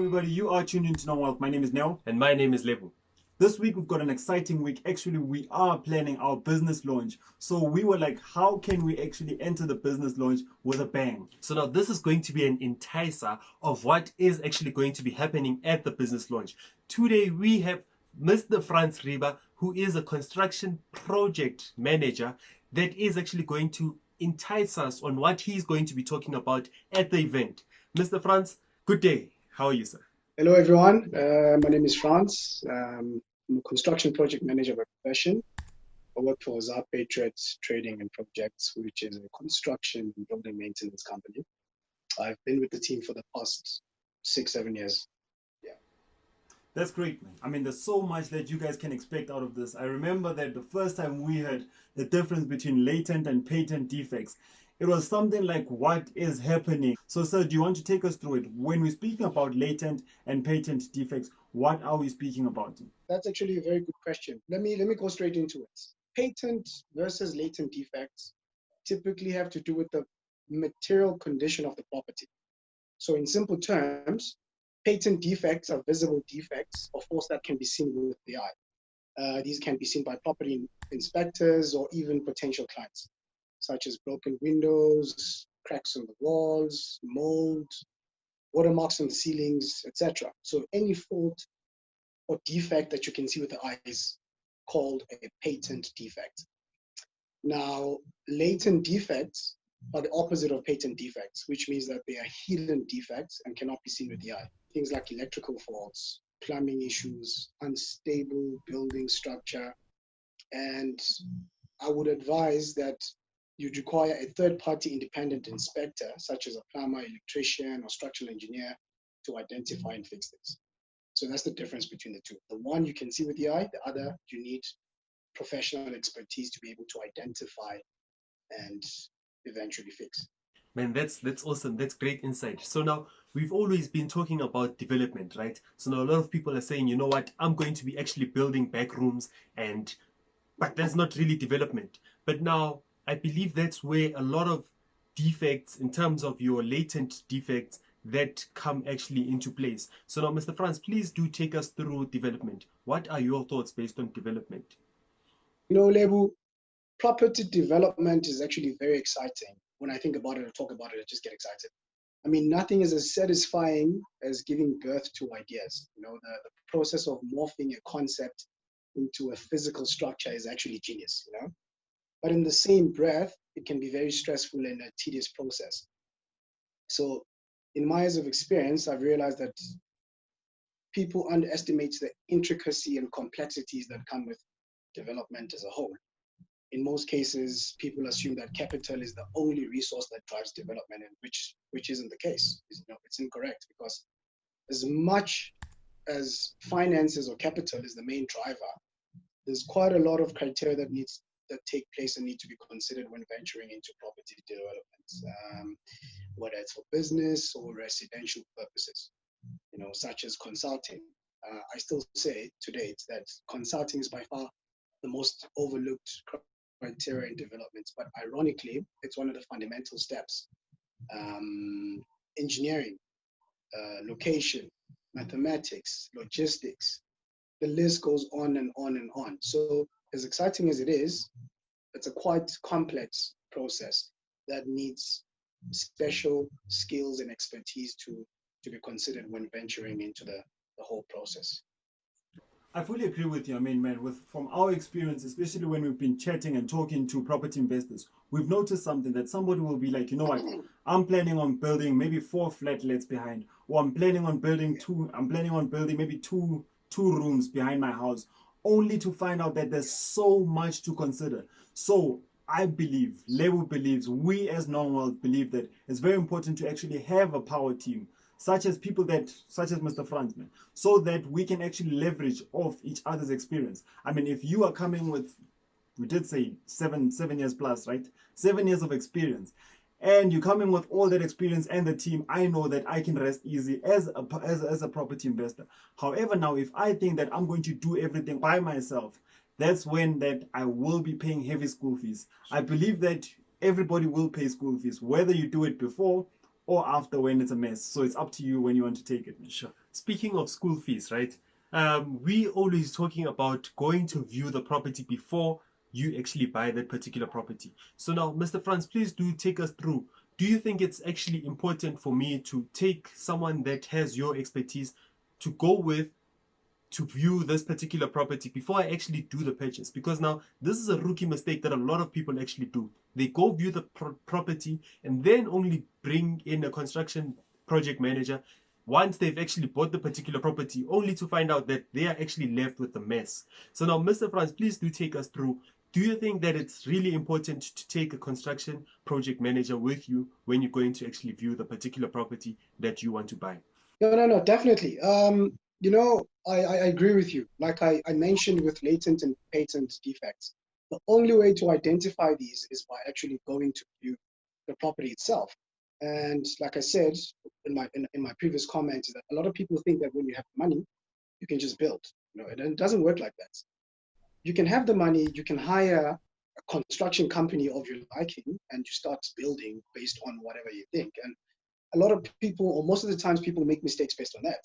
everybody, you are tuned into Know Wealth. My name is Neo. And my name is Lebu. This week we've got an exciting week. Actually, we are planning our business launch. So we were like, how can we actually enter the business launch with a bang? So now this is going to be an enticer of what is actually going to be happening at the business launch. Today we have Mr. Franz Rieber, who is a construction project manager that is actually going to entice us on what he's going to be talking about at the event. Mr. Franz, good day. How are you, sir? Hello, everyone. My name is Franz. I'm a construction project manager by profession. I work for Zap Patriots Trading and Projects, which is a construction and building maintenance company. I've been with the team for the past 6-7 years. That's great, man. I mean, there's so much that you guys can expect out of this. I remember that the first time we heard the difference between latent and patent defects, it was something like, what is happening? So, sir, do you want to take us through it? When we're speaking about latent and patent defects, what are we speaking about? That's actually a very good question. Let me go straight into it. Patent versus latent defects typically have to do with the material condition of the property. So in simple terms, patent defects are visible defects, of course, that can be seen with the eye. These can be seen by property inspectors or even potential clients, such as broken windows, cracks on the walls, mold, watermarks on the ceilings, etc. So any fault or defect that you can see with the eye is called a patent defect. Now, latent defects are the opposite of patent defects, which means that they are hidden defects and cannot be seen with the eye. Things like electrical faults, plumbing issues, unstable building structure. And I would advise that you'd require a third-party independent inspector, such as a plumber, electrician, or structural engineer, to identify and fix this. So that's the difference between the two. The one you can see with the eye, the other you need professional expertise to be able to identify and eventually fix. Man, that's awesome. That's great insight. So now we've always been talking about development, right? So now a lot of people are saying, you know what, I'm going to be actually building back rooms, but that's not really development. But now I believe that's where a lot of defects in terms of your latent defects that come actually into place. So now, Mr. Franz, please do take us through development. What are your thoughts based on development? You know, Lebu, property development is actually very exciting. When I think about it or talk about it, I just get excited. I mean, nothing is as satisfying as giving birth to ideas. You know, the process of morphing a concept into a physical structure is actually genius, you know? But in the same breath, it can be very stressful and a tedious process. So in my years of experience, I've realized that people underestimate the intricacy and complexities that come with development as a whole. In most cases, people assume that capital is the only resource that drives development, and which isn't the case. It's incorrect, because as much as finances or capital is the main driver, there's quite a lot of criteria that take place and need to be considered when venturing into property development, whether it's for business or residential purposes, you know, such as consulting. I still say to date that consulting is by far the most overlooked criteria in development, but ironically, it's one of the fundamental steps. Engineering, location, mathematics, logistics, the list goes on and on and on. So as exciting as it is, it's a quite complex process that needs special skills and expertise to be considered when venturing into the whole process. I fully agree with you. I mean, man, from our experience, especially when we've been chatting and talking to property investors, we've noticed something, that somebody will be like, you know what, I'm planning on building maybe 4 flatlets behind, or I'm planning on building maybe two rooms behind my house, only to find out that there's so much to consider. So I believe, Lebu believes, we as Know-Wealth believe that it's very important to actually have a power team, such as Mr. Franz, man, so that we can actually leverage off each other's experience. I mean, if you are coming with, we did say seven years plus, right? 7 years of experience, and you come in with all that experience and the team, I know that I can rest easy as a property investor. However, now if I think that I'm going to do everything by myself, that's when that I will be paying heavy school fees. I believe that everybody will pay school fees, whether you do it before or after when it's a mess. So it's up to you when you want to take it. Sure. Speaking of school fees, right? We always talking about going to view the property before you actually buy that particular property. So now, Mr. Franz, please do take us through. Do you think it's actually important for me to take someone that has your expertise to go with to view this particular property before I actually do the purchase? Because now this is a rookie mistake that a lot of people actually do. They go view the property and then only bring in a construction project manager once they've actually bought the particular property, only to find out that they are actually left with a mess. So now, Mr. Franz, please do take us through. Do you think that it's really important to take a construction project manager with you when you're going to actually view the particular property that you want to buy? No, definitely. I agree with you. Like I mentioned with latent and patent defects, the only way to identify these is by actually going to view the property itself. And like I said in my previous comment, that a lot of people think that when you have money, you can just build. And it doesn't work like that. You can have the money, you can hire a construction company of your liking, and you start building based on whatever you think. And a lot of people, or most of the times, people make mistakes based on that.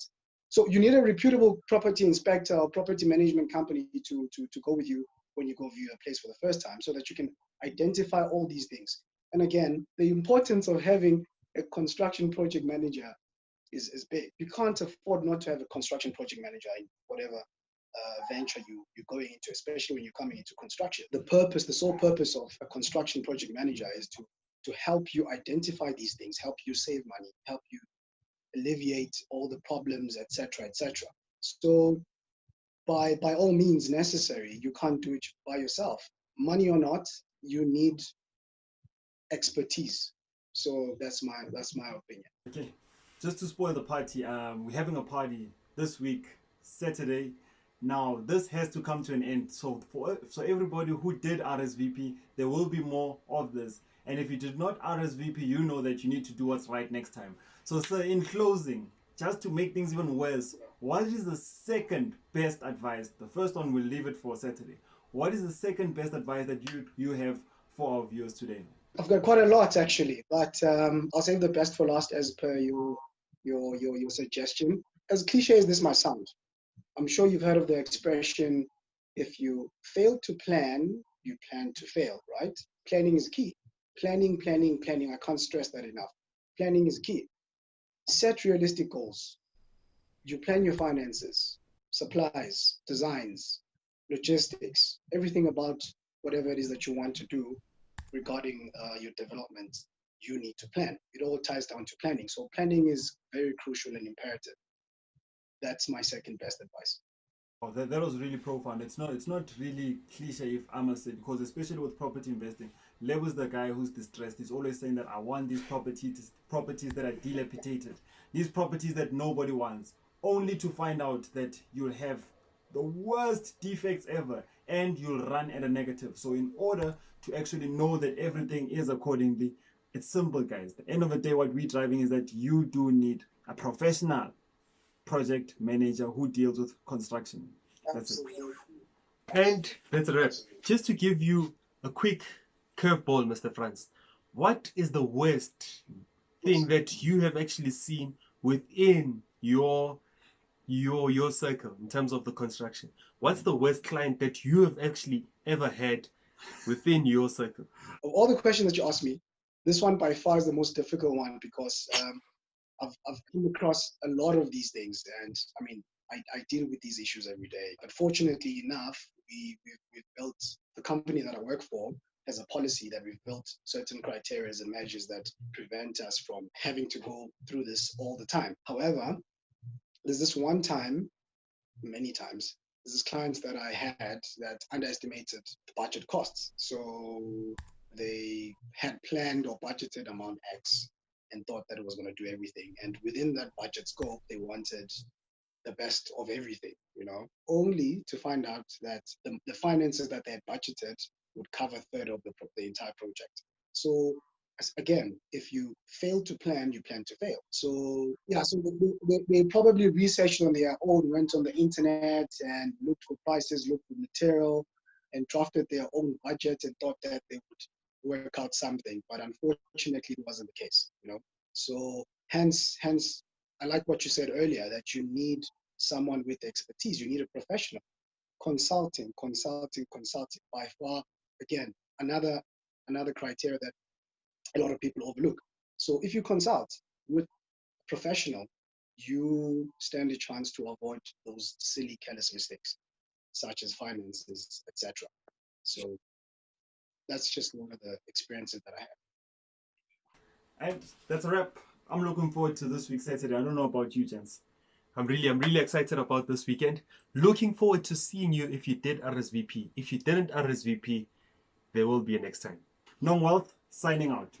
So you need a reputable property inspector or property management company to go with you when you go view a place for the first time, so that you can identify all these things. And again, the importance of having a construction project manager is big. You can't afford not to have a construction project manager in whatever venture you're going into, especially when you're coming into construction. The sole purpose of a construction project manager is to help you identify these things, help you save money, help you alleviate all the problems, etc., etc. So by all means necessary, you can't do it by yourself. Money or not, you need expertise. So that's my opinion. Okay, just to spoil the party, we're having a party this week, Saturday. Now this has to come to an end. So so everybody who did RSVP, there will be more of this. And if you did not RSVP, you know that you need to do what's right next time. So, sir, in closing, just to make things even worse, what is the second best advice? The first one we'll leave it for Saturday. What is the second best advice that you have for our viewers today? I've got quite a lot actually, but I'll save the best for last as per your suggestion. As cliche as this might sound, I'm sure you've heard of the expression, if you fail to plan, you plan to fail, right? Planning is key. Planning. I can't stress that enough. Planning is key. Set realistic goals. You plan your finances, supplies, designs, logistics, everything about whatever it is that you want to do regarding your development. You need to plan. It all ties down to planning. So planning is very crucial and imperative. That's my second best advice. Oh, that was really profound. It's not really cliche, if I must say, because especially with property investing, Lebo's the guy who's distressed. He's always saying that I want these properties that are dilapidated, these properties that nobody wants, only to find out that you'll have the worst defects ever and you'll run at a negative. So in order to actually know that everything is accordingly, it's simple, guys. At the end of the day, what we're driving is that you do need a professional project manager who deals with construction. That's it. And that's a wrap. Just to give you a quick curveball, Mr. Franz, what is the worst thing that you have actually seen within your circle in terms of the construction? What's the worst client that you have actually ever had within your circle? Of all the questions that you asked me, this one by far is the most difficult one because I've come across a lot of these things, and I mean, I deal with these issues every day. But fortunately enough, we've built, the company that I work for has a policy that we've built certain criteria and measures that prevent us from having to go through this all the time. However, there's this one time, many times, there's this client that I had that underestimated the budget costs. So they had planned or budgeted amount X and thought that it was going to do everything. And within that budget scope, they wanted the best of everything, only to find out that the finances that they had budgeted would cover a third of the entire project. So again, if you fail to plan, you plan to fail. So yeah, so they probably researched on their own, went on the internet and looked for prices, looked for material, and drafted their own budget and thought that they would work out something. But unfortunately, it wasn't the case. So hence, I like what you said earlier, that you need someone with expertise. You need a professional. Consulting. By far, again, another criteria that a lot of people overlook. So if you consult with a professional, you stand a chance to avoid those silly, careless mistakes, such as finances, etc. So that's just one of the experiences that I have. And that's a wrap. I'm looking forward to this week Saturday. I don't know about you, gents. I'm really excited about this weekend. Looking forward to seeing you if you did RSVP. If you didn't RSVP, there will be a next time. Non Wealth signing out.